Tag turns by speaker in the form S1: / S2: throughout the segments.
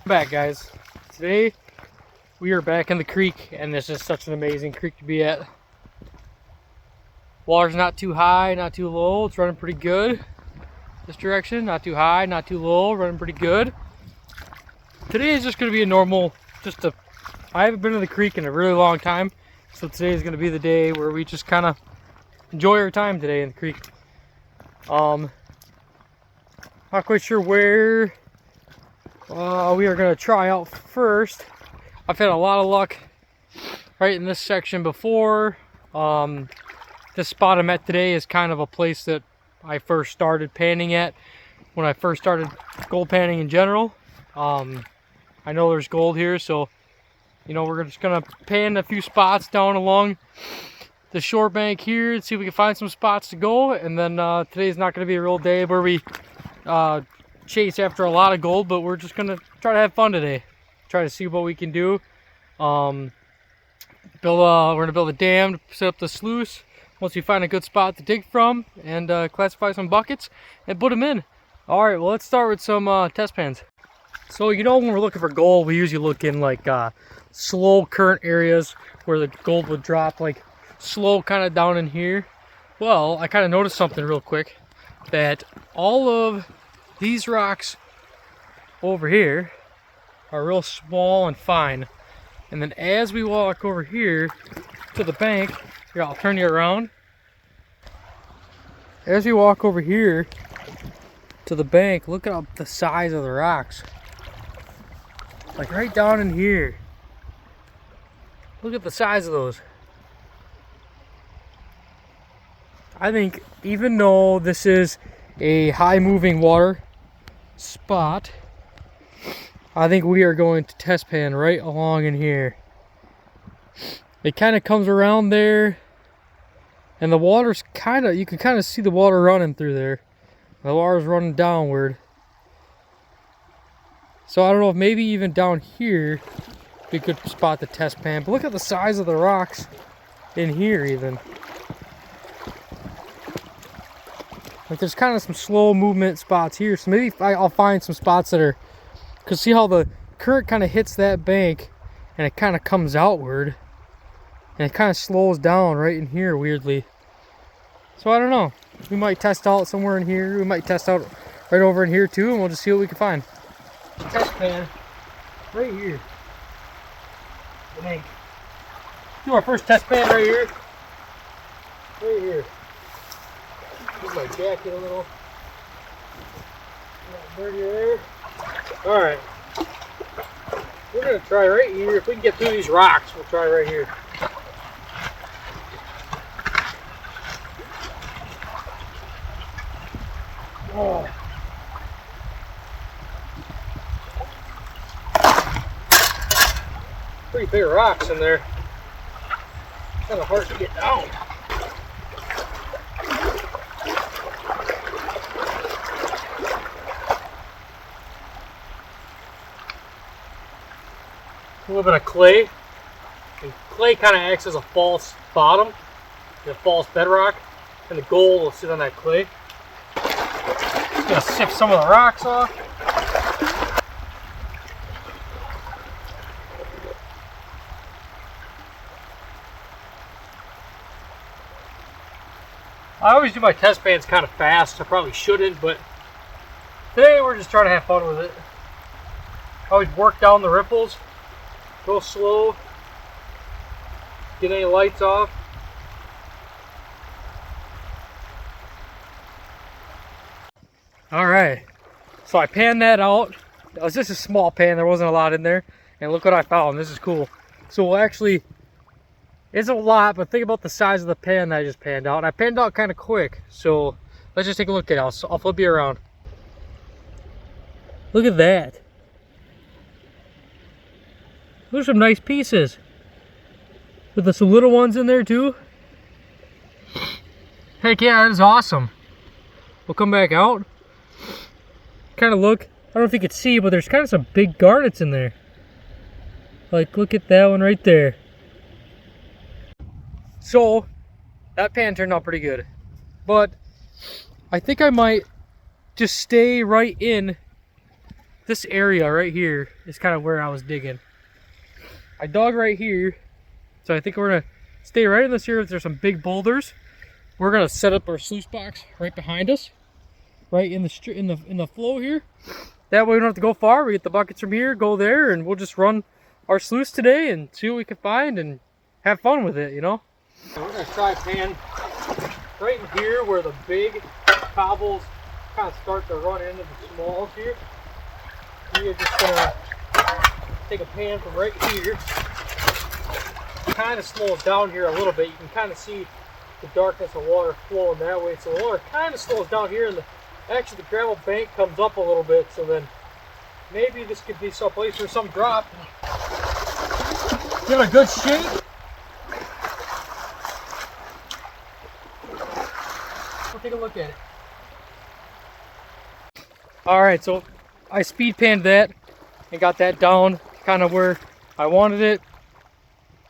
S1: Back, guys. Today we are back in the creek, and this is such an amazing creek to be at. Water's not too high, not too low. It's running pretty good this direction. Not too high, not too low. Running pretty good. Today is just going to be a normal, I haven't been to the creek in a really long time, so today is going to be the day where we just kind of enjoy our time today in the creek. Not quite sure where we are going to try out first. I've had a lot of luck right in this section before. This spot I'm at today is kind of a place that I first started panning at when I first started gold panning in general. I know there's gold here, so you know, we're just gonna pan a few spots down along the shore bank here and see if we can find some spots to go. And then today's not gonna be a real day where we chase after a lot of gold, but we're just gonna try to have fun today. Try to see what we can do. We're gonna build a dam to set up the sluice once we find a good spot to dig from, and classify some buckets and put them in. All right, well, let's start with some test pans. So, you know, when we're looking for gold, we usually look in like slow current areas where the gold would drop like slow kind of down in here. Well, I kind of noticed something real quick, that all of these rocks over here are real small and fine. And then as we walk over here to the bank, here, I'll turn you around. As we walk over here to the bank, look at the size of the rocks. Like right down in here. Look at the size of those. I think even though this is a high moving water spot, I think we are going to test pan right along in here. It kind of comes around there, and the water's you can kind of see the water running through there. The water's running downward. So I don't know if maybe even down here we could spot the test pan. But look at the size of the rocks in here even. Like there's kind of some slow movement spots here. So maybe I'll find some spots that are, because see how the current kind of hits that bank and it kind of comes outward. And it kind of slows down right in here weirdly. So I don't know. We might test out somewhere in here. We might test out right over in here too, and we'll just see what we can find. Test pan right here. Do our first test pan right here. Right here. Move my jacket a little. Dirty there. Alright. We're going to try right here. If we can get through these rocks, we'll try right here. Oh. Pretty big rocks in there. Kind of hard to get down. A little bit of clay. And clay kind of acts as a false bottom, a false bedrock, and the gold will sit on that clay. Just gonna sift some of the rocks off. I always do my test pans kind of fast. I probably shouldn't, but today we're just trying to have fun with it. I always work down the ripples, go slow, get any lights off. All right, so I panned that out. It was just a small pan, there wasn't a lot in there. And look what I found, this is cool. So we'll actually, it's a lot, but think about the size of the pan that I just panned out. And I panned out kind of quick, so let's just take a look at it. I'll flip you around. Look at that. Those are some nice pieces. With some little ones in there too. Heck yeah, that is awesome. We'll come back out. Kind of look, I don't know if you could see, but there's kind of some big garnets in there. Like, look at that one right there. So, that pan turned out pretty good. But I think I might just stay right in this area right here is kind of where I was digging. I dug right here, so I think we're gonna stay right in this area. There's some big boulders. We're gonna set up our sluice box right behind us, right in the flow here. That way we don't have to go far. We get the buckets from here, go there, and we'll just run our sluice today and see what we can find and have fun with it, you know. And we're gonna try pan right in here where the big cobbles kind of start to run into the smalls here. We're just gonna take a pan from right here, kind of slow it down here a little bit. You can kind of see the darkness of water flowing that way. So the water kind of slows down here, and actually the gravel bank comes up a little bit. So then maybe this could be some place for some drop. Give it a good shake. We'll take a look at it. All right, so I speed panned that and got that down kind of where I wanted it.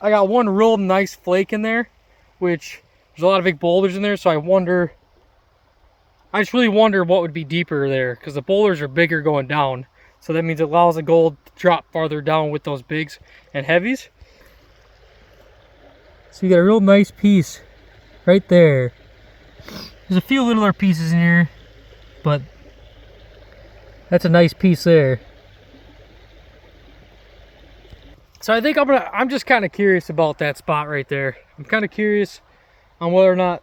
S1: I got one real nice flake in there, which there's a lot of big boulders in there, so I just really wonder what would be deeper there, because the boulders are bigger going down. So that means it allows the gold to drop farther down with those bigs and heavies. So you got a real nice piece right there. There's a few littler pieces in here, but that's a nice piece there. So I think I'm just kind of curious about that spot right there. I'm kind of curious on whether or not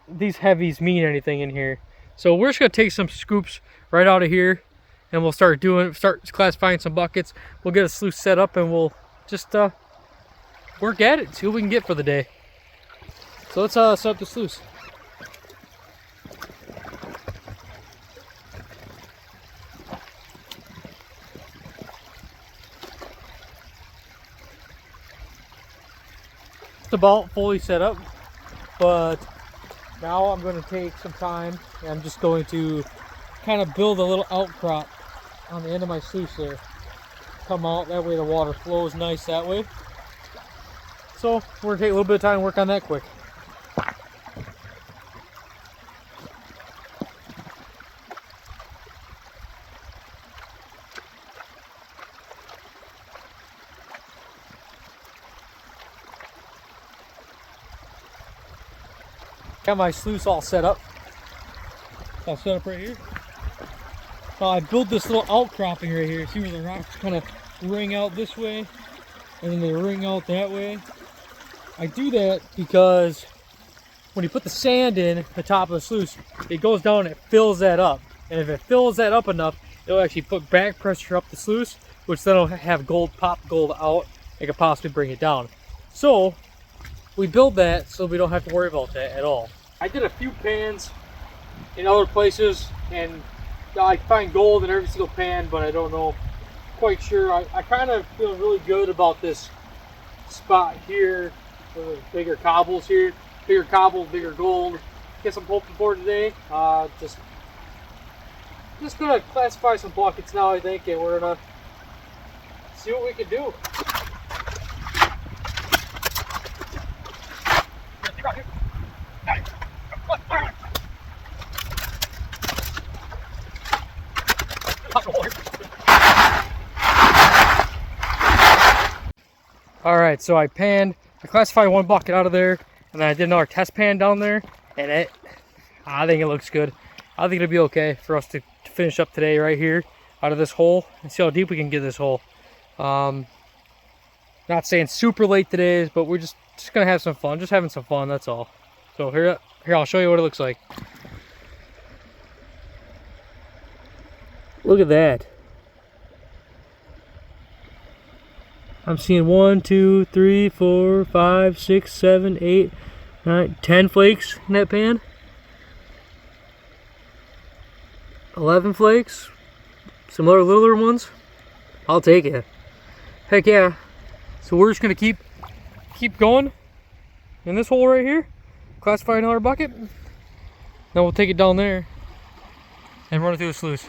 S1: these heavies mean anything in here. So we're just gonna take some scoops right out of here, and we'll start classifying some buckets. We'll get a sluice set up, and we'll just work at it, see what we can get for the day. So let's set up the sluice. It's about fully set up, but now I'm going to take some time, and I'm just going to kind of build a little outcrop on the end of my sluice there. Come out, that way the water flows nice that way. So we're going to take a little bit of time and work on that quick. Got my sluice all set up. I'll set up right here. Now I built this little outcropping right here. See where the rocks kind of ring out this way, and then they ring out that way. I do that because when you put the sand in the top of the sluice, it goes down and it fills that up. And if it fills that up enough, it'll actually put back pressure up the sluice, which then will have pop gold out and could possibly bring it down. So we build that so we don't have to worry about that at all. I did a few pans in other places, and I find gold in every single pan, but I don't know quite sure. I kind of feel really good about this spot here. The bigger cobbles here, bigger cobbles, bigger gold. Guess I'm hoping for today. Just gonna classify some buckets now, I think, and we're gonna see what we can do. Alright, so I classified one bucket out of there, and then I did another test pan down there, and I think it looks good. I think it'll be okay for us to finish up today right here out of this hole and see how deep we can get this hole. Not saying super late today, but we're just gonna have some fun, just having some fun, that's all. So here I'll show you what it looks like. Look at that. I'm seeing 1, 2, 3, 4, 5, 6, 7, 8, 9, 10 flakes in that pan. 11 flakes. Some other littler ones. I'll take it. Heck yeah. So we're just gonna keep going in this hole right here. Classify another bucket. Then we'll take it down there and run it through the sluice.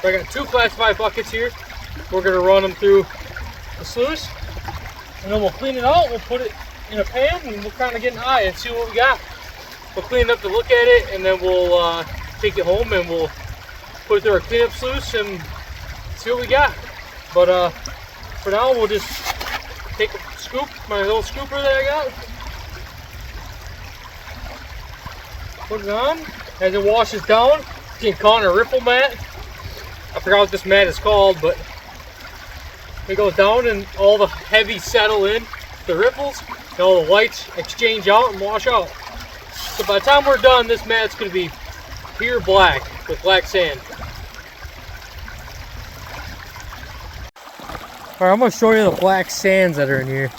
S1: So I got 2 classified buckets here. We're going to run them through the sluice And then we'll clean it out, we'll put it in a pan, and we'll kind of get an eye and see what we got. We'll clean it up to look at it, and then we'll take it home and we'll put it through our cleanup sluice and see what we got. But for now, we'll just take a scoop, my little scooper that I got, put it on. As it washes down, you can call it a ripple mat. I forgot what this mat is called, but it goes down and all the heavy settle in the ripples, and all the lights exchange out and wash out. So by the time we're done, this mat's going to be pure black with black sand. Alright, I'm going to show you the black sands that are in here.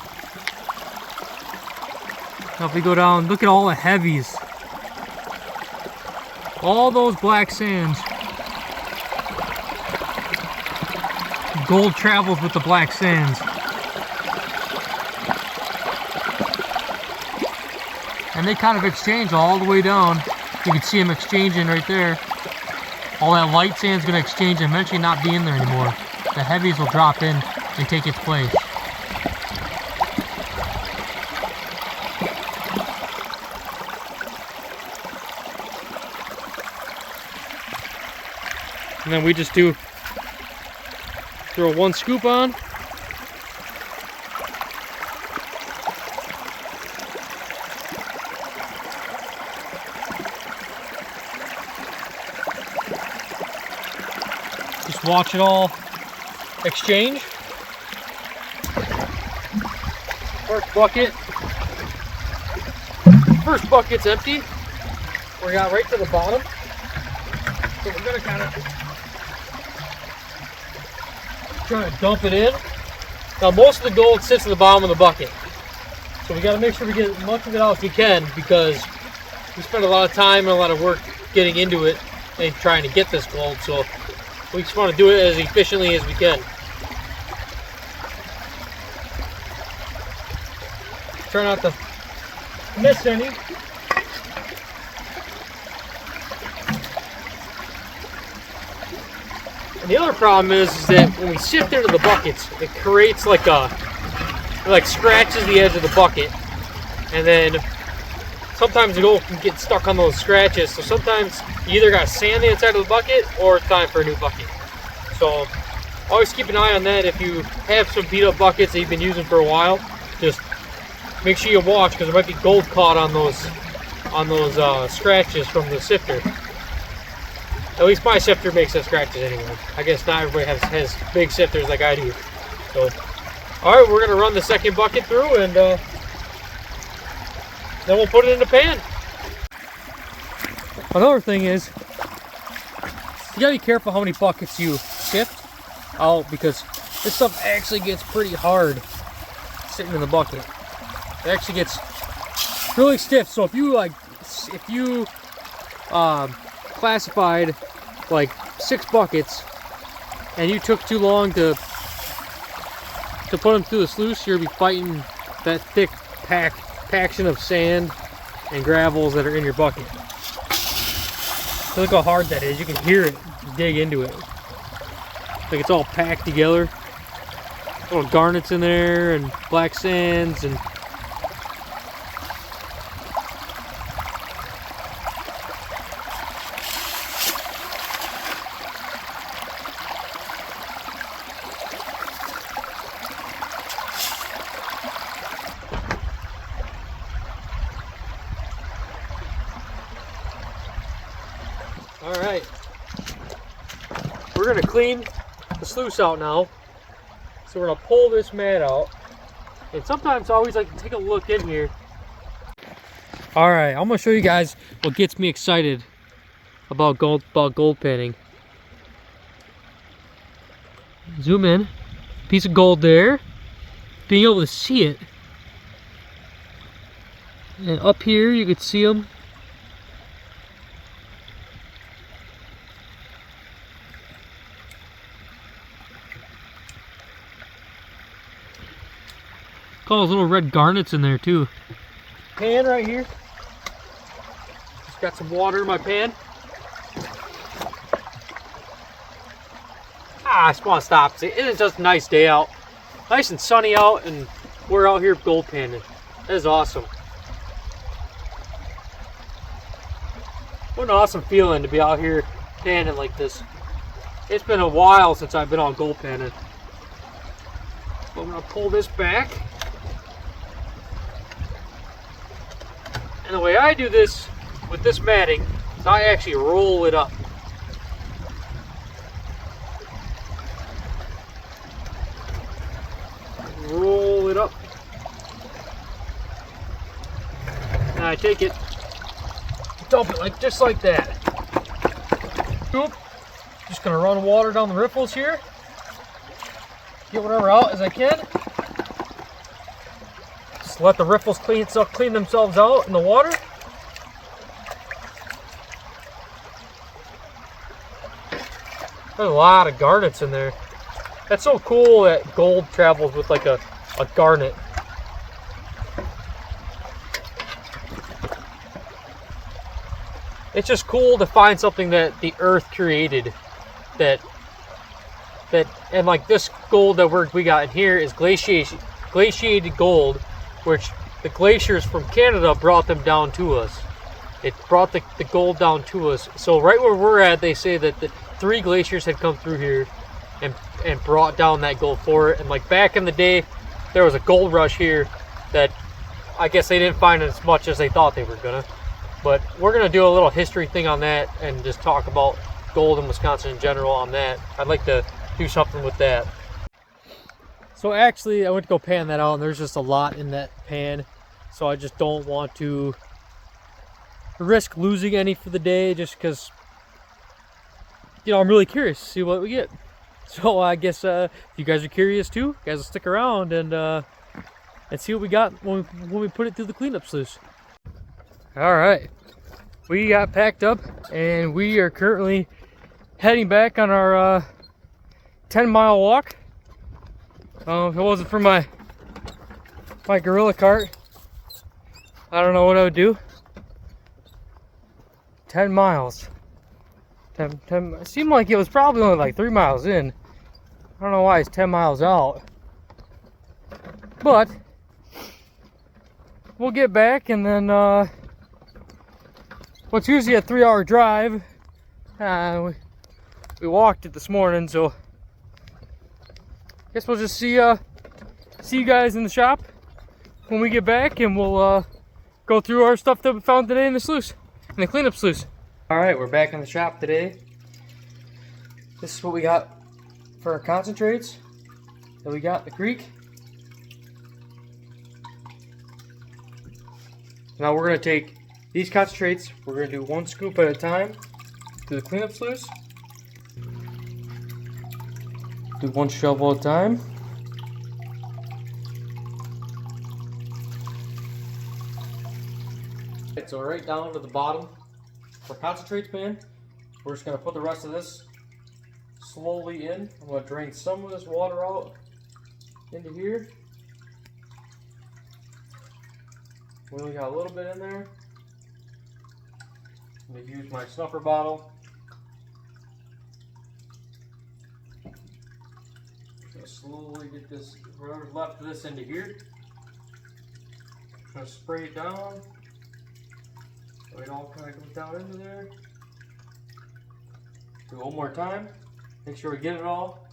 S1: Now if we go down, look at all the heavies. All those black sands. Gold travels with the black sands. And they kind of exchange all the way down. You can see them exchanging right there. All that light sand's going to exchange and eventually not be in there anymore. The heavies will drop in and take its place. And then we just throw one scoop on. Just watch it all exchange. First bucket's empty. We got right to the bottom. So we're gonna kind of try to dump it in. Now most of the gold sits at the bottom of the bucket. So we gotta make sure we get as much of it out as we can, because we spend a lot of time and a lot of work getting into it and trying to get this gold. So we just want to do it as efficiently as we can. Try not to miss any. And the other problem is that when we sift into the buckets, it creates like scratches the edge of the bucket, and then sometimes the gold can get stuck on those scratches. So sometimes you either got to sand the inside of the bucket or it's time for a new bucket. So always keep an eye on that. If you have some beat up buckets that you've been using for a while, just make sure you watch, because there might be gold caught on those scratches from the sifter. At least my sifter makes those scratches anyway. I guess not everybody has big sifters like I do. So, all right, we're gonna run the second bucket through, and then we'll put it in the pan. Another thing is, you gotta be careful how many buckets you sift out, because this stuff actually gets pretty hard sitting in the bucket. It actually gets really stiff. So if you classified like 6 buckets and you took too long to put them through the sluice, you'll be fighting that thick paction of sand and gravels that are in your bucket. So look how hard that is. You can hear it dig into it. Like it's all packed together. Little garnets in there and black sands and Alright, we're going to clean the sluice out now. So we're going to pull this mat out. And sometimes I always like to take a look in here. Alright, I'm going to show you guys what gets me excited about gold panning. Zoom in. Piece of gold there. Being able to see it. And up here you could see them. All those little red garnets in there too. Pan right here. Just got some water in my pan. I just want to stop. It is just a nice day out. Nice and sunny out, and we're out here gold panning. That is awesome. What an awesome feeling to be out here panning like this. It's been a while since I've been on gold panning. So I'm gonna pull this back. And the way I do this with this matting is I actually roll it up. Roll it up. And I take it, dump it like just like that. Oop. Just gonna run water down the riffles here. Get whatever out as I can. Just let the riffles clean themselves out in the water. There's a lot of garnets in there. That's so cool that gold travels with like a garnet. It's just cool to find something that the earth created. And like this gold that we got in here is glaciated gold, which the glaciers from Canada brought them down to us. It brought the gold down to us. So right where we're at, they say that the 3 glaciers had come through here and brought down that gold for it. And like back in the day, there was a gold rush here that I guess they didn't find as much as they thought they were gonna. But we're gonna do a little history thing on that and just talk about gold in Wisconsin in general on that. I'd like to do something with that. So actually I went to go pan that out and there's just a lot in that pan. So I just don't want to risk losing any for the day just because, you know, I'm really curious to see what we get. So I guess if you guys are curious too, you guys will stick around and see what we got when we put it through the cleanup sluice. All right, we got packed up and we are currently heading back on our 10-mile walk. If it wasn't for my gorilla cart, I don't know what I would do. 10 miles. 10, it seemed like it was probably only like 3 miles in. I don't know why it's 10 miles out. But we'll get back and then what's usually a 3-hour drive, we walked it this morning, so I guess we'll just see you guys in the shop when we get back, and we'll go through our stuff that we found today in the sluice, in the cleanup sluice. All right, we're back in the shop today. This is what we got for our concentrates that we got in the creek. Now we're gonna take these concentrates, we're gonna do 1 scoop at a time through the cleanup sluice. Do 1 shovel at a time. So right down to the bottom for concentrates pan, we're just gonna put the rest of this slowly in. I'm gonna drain some of this water out into here. We only got a little bit in there. I'm gonna use my snuffer bottle. Slowly get this, whatever's left of this, into here. Just gonna spray it down so it all kind of comes down into there. Do it one more time. Make sure we get it all.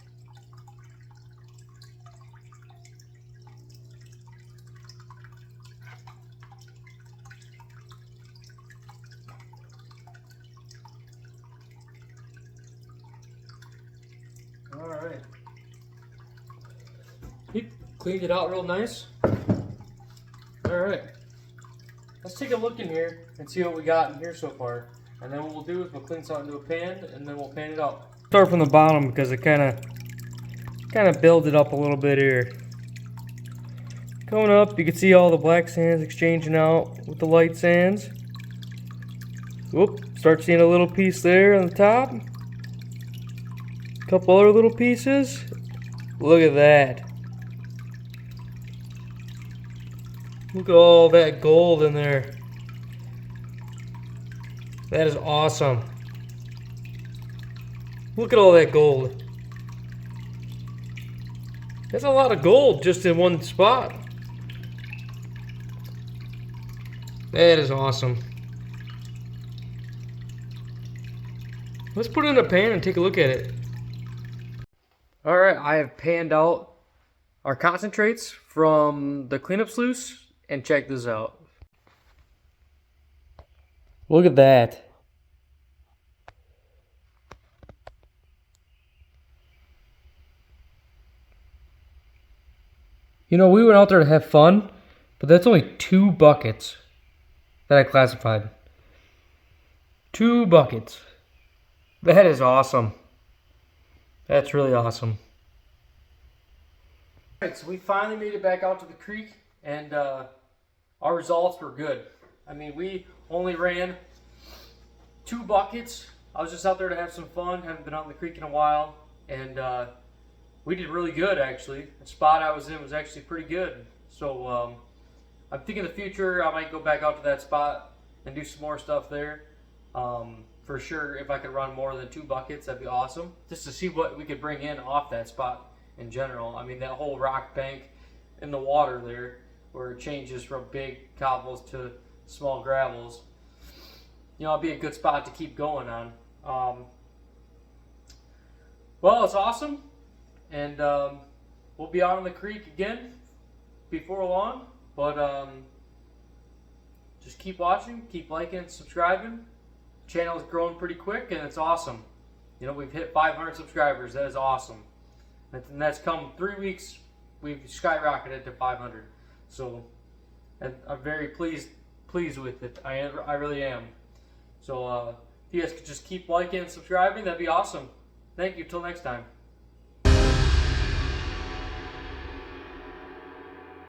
S1: All right. Cleaned it out real nice. Alright, let's take a look in here and see what we got in here so far. And then what we'll do is we'll clean something into a pan and then we'll pan it out. Start from the bottom because it kind of builds it up a little bit here. Coming up, you can see all the black sands exchanging out with the light sands. Whoop, start seeing a little piece there on the top. A couple other little pieces. Look at that. Look at all that gold in there. That is awesome. Look at all that gold. That's a lot of gold just in one spot. That is awesome. Let's put it in a pan and take a look at it. All right, I have panned out our concentrates from the cleanup sluice, and check this out. Look at that. You know, we went out there to have fun, but that's only 2 buckets that I classified. 2 buckets. That is awesome. That's really awesome. Alright, so we finally made it back out to the creek, and our results were good. I mean, we only ran 2 buckets. I was just out there to have some fun. Haven't been out in the creek in a while, and we did really good, actually. The spot I was in was actually pretty good. So I'm thinking in the future I might go back out to that spot and do some more stuff there. For sure, if I could run more than 2 buckets, that'd be awesome. Just to see what we could bring in off that spot in general. I mean, that whole rock bank in the water there, where it changes from big cobbles to small gravels. You know, it'd be a good spot to keep going on. Well, it's awesome. And we'll be out on the creek again before long. But just keep watching, keep liking and subscribing. The channel is growing pretty quick, and it's awesome. You know, we've hit 500 subscribers. That is awesome. And that's come 3 weeks. We've skyrocketed to 500. So I'm very pleased with it. I really am. So if you guys could just keep liking and subscribing, that'd be awesome. Thank you. Till next time.